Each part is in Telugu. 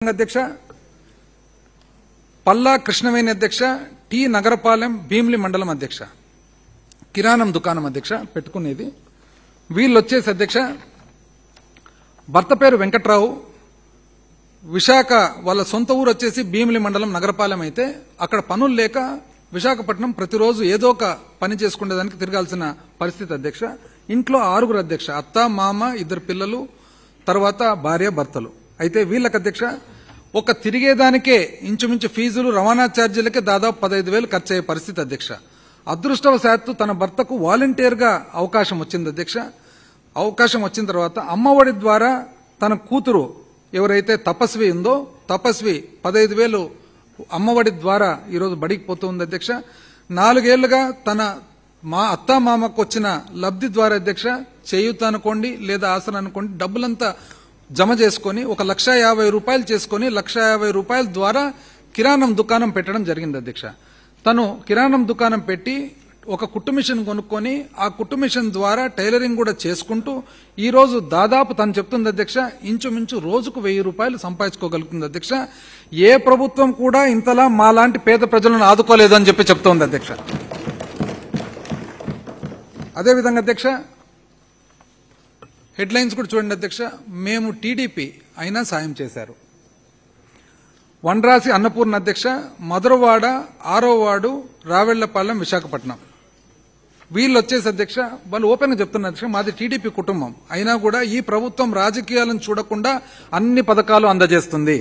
అధ్యక్ష పల్లా కృష్ణవేణి అధ్యక్ష టి నగరపాలెం భీమిలి మండలం అధ్యక్ష కిరాణం దుకాణం అధ్యక్ష పెట్టుకునేది వీళ్ళు వచ్చేసి అధ్యక్ష భర్త పేరు వెంకట్రావు విశాఖ వాళ్ళ సొంత ఊరు వచ్చేసి భీమిలి మండలం నగరపాలెం అయితే అక్కడ పనులు లేక విశాఖపట్నం ప్రతిరోజు ఏదో ఒక పని చేసుకునేదానికి తిరగాల్సిన పరిస్థితి అధ్యక్ష ఇంట్లో 6 అధ్యక్ష అత్త మామ 2 పిల్లలు తర్వాత భార్య భర్తలు అయితే వీళ్ళకి అధ్యక్ష ఒక తిరిగేదానికే ఇంచుమించు ఫీజులు రవాణా ఛార్జీలకే దాదాపు 15,000 ఖర్చు అయ్యే పరిస్థితి అధ్యక్ష అదృష్టవశాత్తు తన భర్తకు వాలంటీర్ గా అవకాశం వచ్చింది అధ్యక్ష అవకాశం వచ్చిన తర్వాత అమ్మఒడి ద్వారా తన కూతురు ఎవరైతే తపస్వి ఉందో తపస్వి 15,000 అమ్మఒడి ద్వారా ఈరోజు బడికి పోతుంది అధ్యక్ష 4 ఏళ్లుగా తన మా అత్త మామకు వచ్చిన లబ్ధి ద్వారా అధ్యక్ష చేయూత అనుకోండి లేదా ఆసన అనుకోండి డబ్బులంతా జమ చేసుకుని 1,50,000 రూపాయలు చేసుకుని 1,50,000 రూపాయల ద్వారా కిరాణం దుకాణం పెట్టడం జరిగింది అధ్యక్ష తను కిరాణం దుకాణం పెట్టి ఒక కుట్టు మిషన్ కొనుక్కొని ఆ కుట్టు మిషన్ ద్వారా టైలరింగ్ కూడా చేసుకుంటూ ఈ రోజు దాదాపు తను చెప్తుంది అధ్యక్ష ఇంచుమించు రోజుకు 1,000 రూపాయలు సంపాదించుకోగలుగుతుంది అధ్యక్ష ఏ ప్రభుత్వం కూడా ఇంతలా మాలాంటి పేద ప్రజలను ఆదుకోలేదు అని చెప్తోంది అధ్యక్ష అదేవిధంగా అధ్యక్ష హెడ్లైన్స్ కూడా చూడండి అధ్యక్ష మేము టీడీపీ అయినా సాయం చేశారు వండ్రాసి అన్నపూర్ణ అధ్యక్ష మధురవాడ 6వ వార్డు రావెళ్లపాలెం విశాఖపట్నం వీళ్ళు వచ్చేసి అధ్యక్ష వాళ్ళు ఓపెన్ గా చెప్తున్నారు అధ్యక్ష మాది టీడీపీ కుటుంబం అయినా కూడా ఈ ప్రభుత్వం రాజకీయాలను చూడకుండా అన్ని పథకాలు అందజేస్తుంది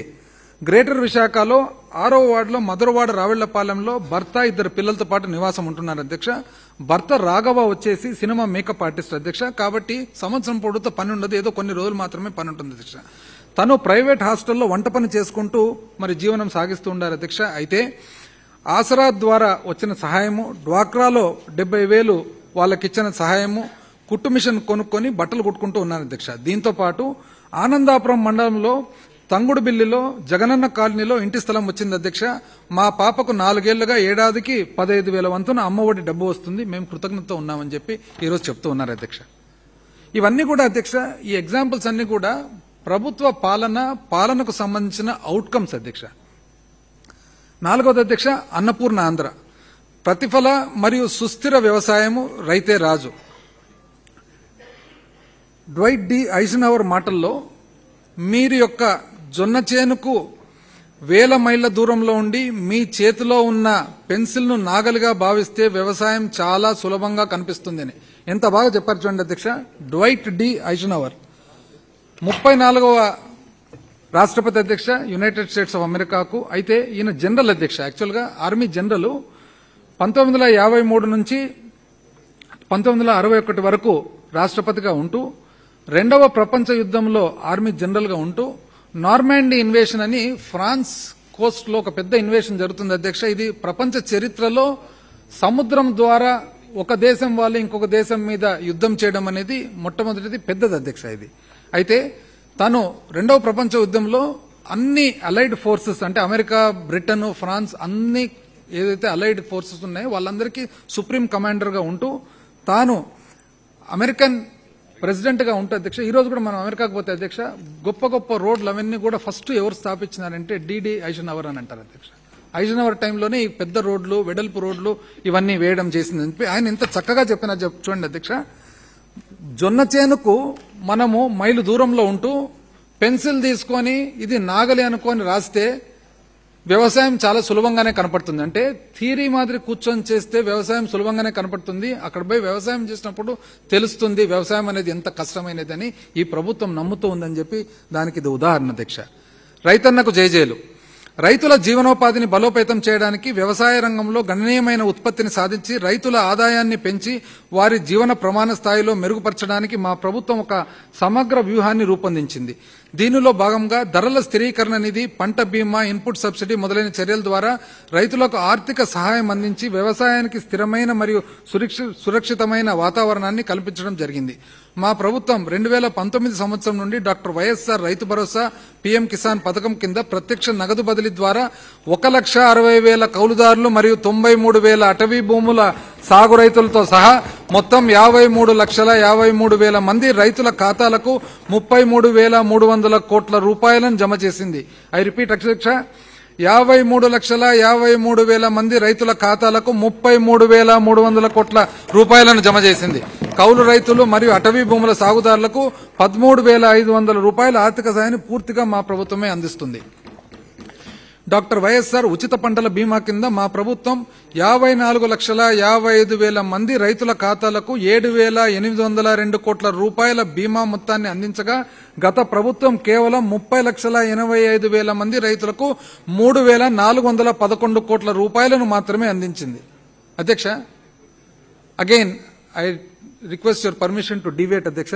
గ్రేటర్ విశాఖలో 6వ వార్డులో మధురవాడ రావెళ్లపాలెంలో భర్త 2 పిల్లలతో పాటు నివాసం ఉంటున్నారు అధ్యక్ష భర్త రాఘవ వచ్చేసి సినిమా మేకప్ ఆర్టిస్ట్ అధ్యక్ష కాబట్టి సంవత్సరం పొడుగుతో పని ఉండదు ఏదో కొన్ని రోజులు మాత్రమే పని ఉంటుంది అధ్యక్ష తను ప్రైవేట్ హాస్టల్లో వంట పని చేసుకుంటూ మరి జీవనం సాగిస్తూ ఉండారు అధ్యక్ష అయితే ఆసరా ద్వారా వచ్చిన సహాయము డ్వాక్రాలో 70,000 వాళ్ళకిచ్చిన సహాయము కుట్టు మిషన్ కొనుక్కొని బట్టలు కుట్టుకుంటూ ఉన్నారు అధ్యక్ష దీంతో పాటు ఆనందాపురం మండలంలో తంగుడుబిల్లిలో జగనన్న కాలనీలో ఇంటి స్థలం వచ్చింది అధ్యక్ష మా పాపకు 4 ఏళ్లుగా ఏడాదికి 15,000 వంతున అమ్మఒడి డబ్బు వస్తుంది మేము కృతజ్ఞతతో ఉన్నామని చెప్పి ఈరోజు చెప్తూ ఉన్నారు అధ్యక్ష ఇవన్నీ కూడా అధ్యక్ష ఈ ఎగ్జాంపుల్స్ అన్ని కూడా ప్రభుత్వ పాలనకు సంబంధించిన అవుట్కమ్స్ అధ్యక్ష 4వది అధ్యక్ష అన్నపూర్ణ ఆంధ్ర ప్రతిఫల మరియు సుస్థిర వ్యవసాయము రైతే రాజు డ్వైట్ డి ఐజన్హవర్ మాటల్లో మీరు యొక్క జొన్న చేనుకు 1,000 మైళ్ల దూరంలో ఉండి మీ చేతిలో ఉన్న పెన్సిల్ను నాగలిగా భావిస్తే వ్యవసాయం చాలా సులభంగా కనిపిస్తుందని ఎంత బాగా చెప్పారు చూడండి అధ్యక్ష డ్వైట్ డి ఐజన్హవర్ 34వ రాష్ట్రపతి అధ్యక్ష యునైటెడ్ స్టేట్స్ ఆఫ్ అమెరికాకు అయితే ఈయన జనరల్ అధ్యక్ష యాక్చువల్గా ఆర్మీ జనరల్ 1953 నుంచి 1961 వరకు రాష్ట్రపతిగా ఉంటూ 2వ ప్రపంచ యుద్ధంలో ఆర్మీ జనరల్ గా ఉంటూ నార్మాండీ ఇన్వేషన్ అని ఫ్రాన్స్ కోస్ట్ లో ఒక పెద్ద ఇన్వేషన్ జరుగుతుంది అధ్యక్ష ఇది ప్రపంచ చరిత్రలో సముద్రం ద్వారా ఒక దేశం వాళ్ళు ఇంకొక దేశం మీద యుద్ధం చేయడం అనేది మొట్టమొదటిది పెద్దది అధ్యక్ష ఇది అయితే తను 2వ ప్రపంచ యుద్ధంలో అన్ని అలైడ్ ఫోర్సెస్ అంటే అమెరికా బ్రిటన్ ఫ్రాన్స్ అన్ని ఏదైతే అలైడ్ ఫోర్సెస్ ఉన్నాయో వాళ్ళందరికీ సుప్రీం కమాండర్ గా ఉంటూ తాను అమెరికన్ ప్రెసిడెంట్ గా ఉంటే అధ్యక్ష ఈ రోజు కూడా మనం అమెరికాకు పోతే అధ్యక్ష గొప్ప రోడ్లు అవన్నీ కూడా ఫస్ట్ ఎవరు స్థాపించినారంటే డిడి ఐజన్హవర్ అని అంటారు అధ్యక్ష ఐజన్హవర్ టైంలోనే ఈ పెద్ద రోడ్లు వెడల్పు రోడ్లు ఇవన్నీ వేయడం చేసిందని చెప్పి ఆయన ఎంత చక్కగా చెప్పినా చూడండి అధ్యక్ష జొన్న చేనుకు మనము మైలు దూరంలో ఉంటూ పెన్సిల్ తీసుకొని ఇది నాగలి అనుకొని రాస్తే వ్యవసాయం చాలా సులభంగానే కనపడుతుంది అంటే థియరీ మాదిరి కూర్చొని చేస్తే వ్యవసాయం సులభంగానే కనపడుతుంది అక్కడ పోయి వ్యవసాయం చేసినప్పుడు తెలుస్తుంది వ్యవసాయం అనేది ఎంత కష్టమైనదని ఈ ప్రభుత్వం నమ్ముతూ ఉందని చెప్పి దానికి ఇది ఉదాహరణ అధ్యక్ష రైతన్నకు జయజేలు రైతుల జీవనోపాధిని బలోపేతం చేయడానికి వ్యవసాయ రంగంలో గణనీయమైన ఉత్పత్తిని సాధించి రైతుల ఆదాయాన్ని పెంచి వారి జీవన ప్రమాణ స్థాయిలో మెరుగుపరచడానికి మా ప్రభుత్వం ఒక సమగ్ర వ్యూహాన్ని రూపొందించింది దీనిలో భాగంగా ధరల స్థిరీకరణ నిధి పంట బీమా ఇన్పుట్ సబ్సిడీ మొదలైన చర్యల ద్వారా రైతులకు ఆర్థిక సహాయం అందించి వ్యవసాయానికి స్థిరమైన మరియు సురక్షితమైన వాతావరణాన్ని కల్పించడం జరిగింది మా ప్రభుత్వం 2019 సంవత్సరం నుండి doctor YSR Rythu Bharosa PM Kisan పథకం కింద ప్రత్యక్ష నగదు బదిలీ ద్వారా 1,60,000 కౌలుదారులు మరియు 93,000 అటవీ భూముల సాగు రైతులతో సహా మొత్తం 53,53,000 మంది రైతుల ఖాతాలకు 33,300 కోట్ల రూపాయలను జమ చేసింది. ఐ రిపీట్ అధ్యక్ష, 53,53,000 మంది రైతుల ఖాతాలకు 33,300 కోట్ల రూపాయలను జమ చేసింది. కౌలు రైతులు మరియు అటవీ భూముల సాగుదారులకు 13,500 రూపాయల ఆర్థిక సాయాన్ని పూర్తిగా మా ప్రభుత్వమే అందిస్తుంది. డాక్టర్ వైఎస్ఆర్ ఉచిత పంటల బీమా కింద మా ప్రభుత్వం 54,55,000 మంది రైతుల ఖాతాలకు 7,802 కోట్ల రూపాయల బీమా మొత్తాన్ని అందించగా, గత ప్రభుత్వం కేవలం 30,85,000 మంది రైతులకు 3,411 కోట్ల రూపాయలను మాత్రమే అందించింది. అధ్యక్ష, again I request your permission to deviate అధ్యక్ష.